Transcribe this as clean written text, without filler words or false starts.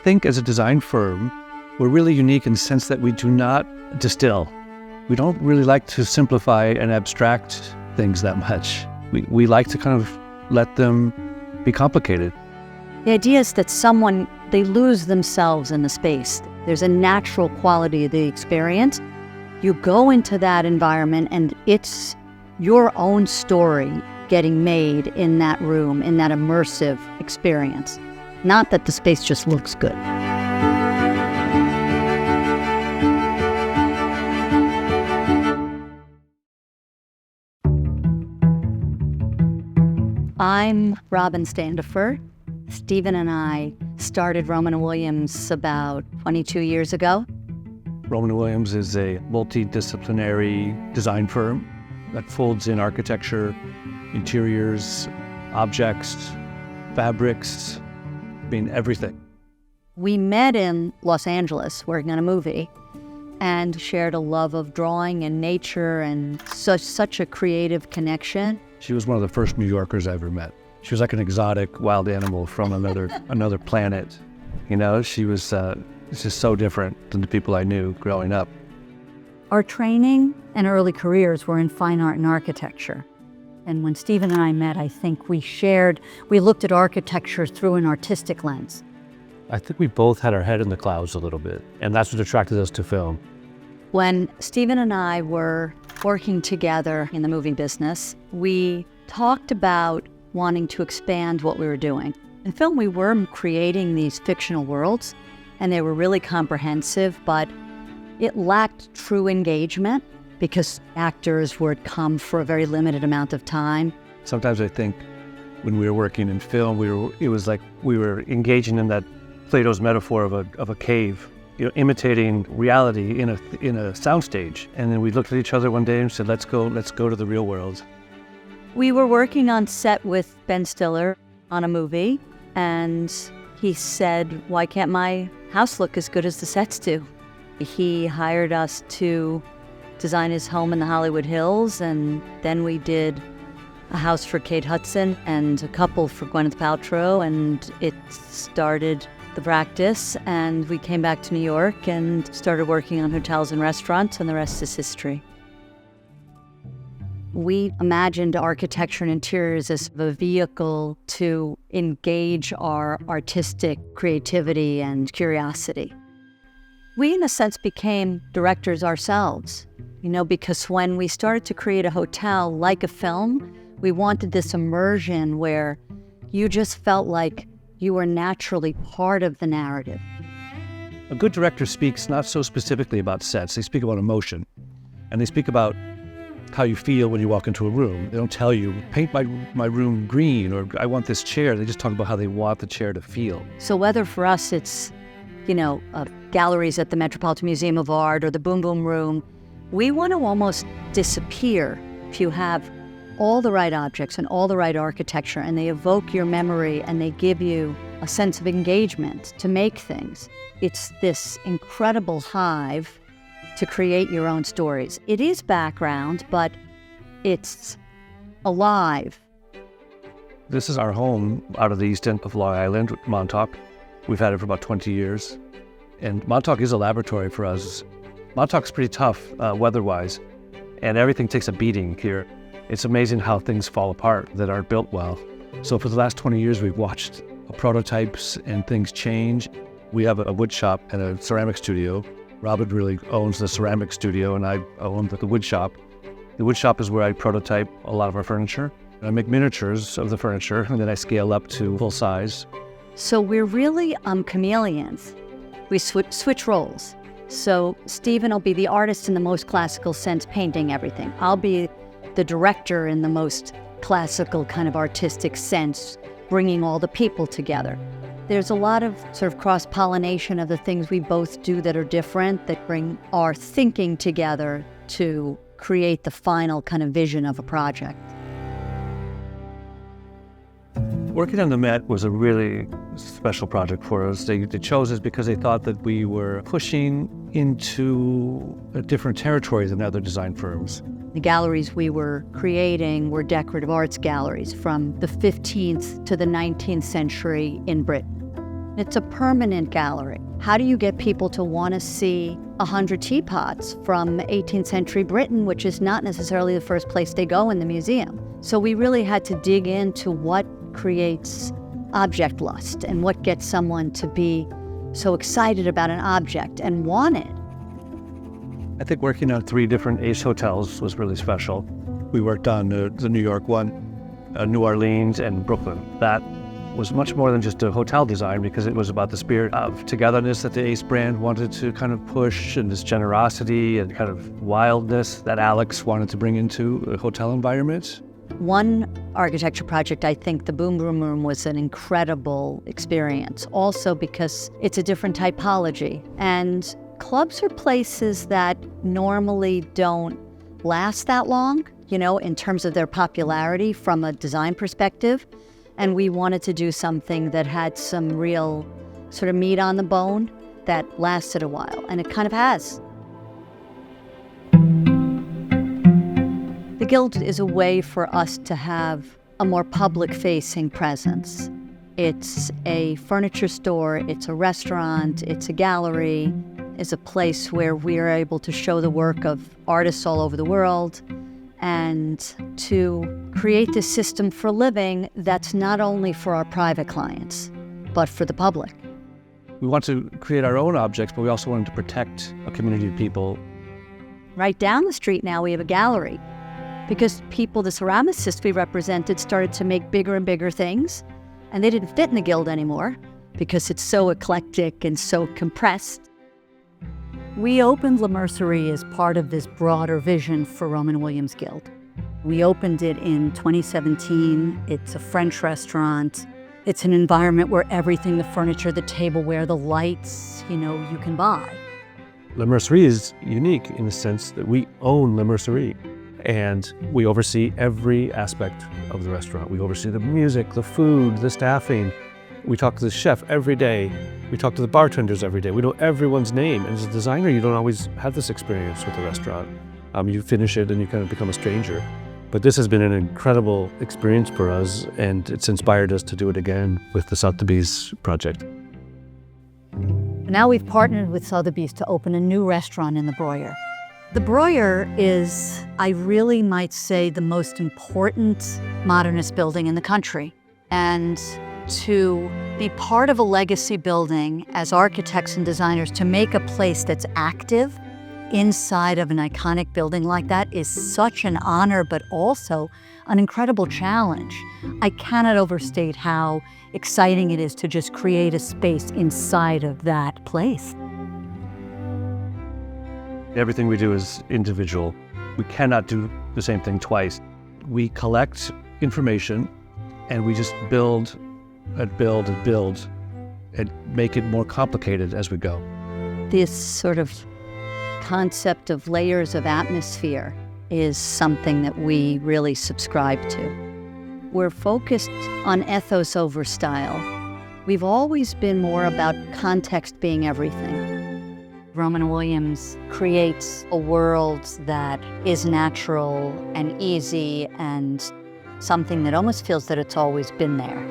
think as a design firm, we're really unique in the sense that we do not distill. We don't really like to simplify and abstract things that much. We like to kind of let them be complicated. The idea is that they lose themselves in the space. There's a natural quality of the experience. You go into that environment and it's your own story getting made in that room, in that immersive experience. Not that the space just looks good. I'm Robin Standefer. Stephen and I started Rowman & Williams about 22 years ago. Rowman & Williams is a multidisciplinary design firm that folds in architecture, interiors, objects, fabrics, everything. We met in Los Angeles working on a movie and shared a love of drawing and nature and such a creative connection. She was one of the first New Yorkers I ever met. She was like an exotic wild animal from another planet. You know, she was just so different than the people I knew growing up. Our training and early careers were in fine art and architecture. And when Stephen and I met, I think we looked at architecture through an artistic lens. I think we both had our head in the clouds a little bit, and that's what attracted us to film. When Stephen and I were working together in the movie business, we talked about wanting to expand what we were doing. In film, we were creating these fictional worlds, and they were really comprehensive, but it lacked true engagement because actors would come for a very limited amount of time. Sometimes I think when we were working in film, it was like we were engaging in that Plato's metaphor of a cave, you know, imitating reality in a soundstage. And then we looked at each other one day and said, let's go to the real world. We were working on set with Ben Stiller on a movie, and he said, why can't my house look as good as the sets do? He hired us to design his home in the Hollywood Hills, and then we did a house for Kate Hudson and a couple for Gwyneth Paltrow, and it started the practice, and we came back to New York and started working on hotels and restaurants, and the rest is history. We imagined architecture and interiors as a vehicle to engage our artistic creativity and curiosity. We, in a sense, became directors ourselves, you know, because when we started to create a hotel like a film, we wanted this immersion where you just felt like you were naturally part of the narrative. A good director speaks not so specifically about sets. They speak about emotion, and they speak about how you feel when you walk into a room. They don't tell you, paint my room green, or I want this chair. They just talk about how they want the chair to feel. So whether for us it's, you know, galleries at the Metropolitan Museum of Art or the Boom Boom Room, we want to almost disappear if you have all the right objects and all the right architecture, and they evoke your memory and they give you a sense of engagement to make things. It's this incredible hive to create your own stories. It is background, but it's alive. This is our home out of the east end of Long Island, Montauk. We've had it for about 20 years. And Montauk is a laboratory for us. Montauk's pretty tough weather-wise, and everything takes a beating here. It's amazing how things fall apart that aren't built well. So for the last 20 years, we've watched prototypes and things change. We have a wood shop and a ceramic studio. Robin really owns the ceramic studio, and I own the wood shop. The wood shop is where I prototype a lot of our furniture. I make miniatures of the furniture, and then I scale up to full size. So we're really chameleons. We switch roles. So Stephen will be the artist in the most classical sense, painting everything. I'll be the director in the most classical kind of artistic sense, bringing all the people together. There's a lot of sort of cross-pollination of the things we both do that are different, that bring our thinking together to create the final kind of vision of a project. Working on the Met was a really special project for us. They chose us because they thought that we were pushing into a different territory than other design firms. The galleries we were creating were decorative arts galleries from the 15th to the 19th century in Britain. It's a permanent gallery. How do you get people to want to see 100 teapots from 18th century Britain, which is not necessarily the first place they go in the museum? So we really had to dig into what creates object lust and what gets someone to be so excited about an object and want it. I think working on 3 different Ace hotels was really special. We worked on the New York one, New Orleans, and Brooklyn. That was much more than just a hotel design because it was about the spirit of togetherness that the Ace brand wanted to kind of push, and this generosity and kind of wildness that Alex wanted to bring into a hotel environment. One architecture project, I think the Boom Boom Room was an incredible experience, also because it's a different typology. And clubs are places that normally don't last that long, in terms of their popularity from a design perspective. And we wanted to do something that had some real sort of meat on the bone that lasted a while, and it kind of has. The Guild is a way for us to have a more public-facing presence. It's a furniture store, it's a restaurant, it's a gallery, it's a place where we are able to show the work of artists all over the world and to create this system for living that's not only for our private clients, but for the public. We want to create our own objects, but we also wanted to protect a community of people. Right down the street now we have a gallery because people, the ceramicists we represented, started to make bigger and bigger things, and they didn't fit in the Guild anymore because it's so eclectic and so compressed. We opened La Mercerie as part of this broader vision for Roman Williams Guild. We opened it in 2017. It's a French restaurant. It's an environment where everything, the furniture, the tableware, the lights, you can buy. La Mercerie is unique in the sense that we own La Mercerie, and we oversee every aspect of the restaurant. We oversee the music, the food, the staffing. We talk to the chef every day. We talk to the bartenders every day. We know everyone's name. And as a designer, you don't always have this experience with a restaurant. You finish it and you kind of become a stranger. But this has been an incredible experience for us, and it's inspired us to do it again with the Sotheby's project. Now we've partnered with Sotheby's to open a new restaurant in the Breuer. The Breuer is, I really might say, the most important modernist building in the country. And to be part of a legacy building as architects and designers, to make a place that's active inside of an iconic building like that is such an honor, but also an incredible challenge. I cannot overstate how exciting it is to just create a space inside of that place. Everything we do is individual. We cannot do the same thing twice. We collect information and we just build and build and build and make it more complicated as we go. This sort of concept of layers of atmosphere is something that we really subscribe to. We're focused on ethos over style. We've always been more about context being everything. Roman Williams creates a world that is natural and easy and something that almost feels that it's always been there.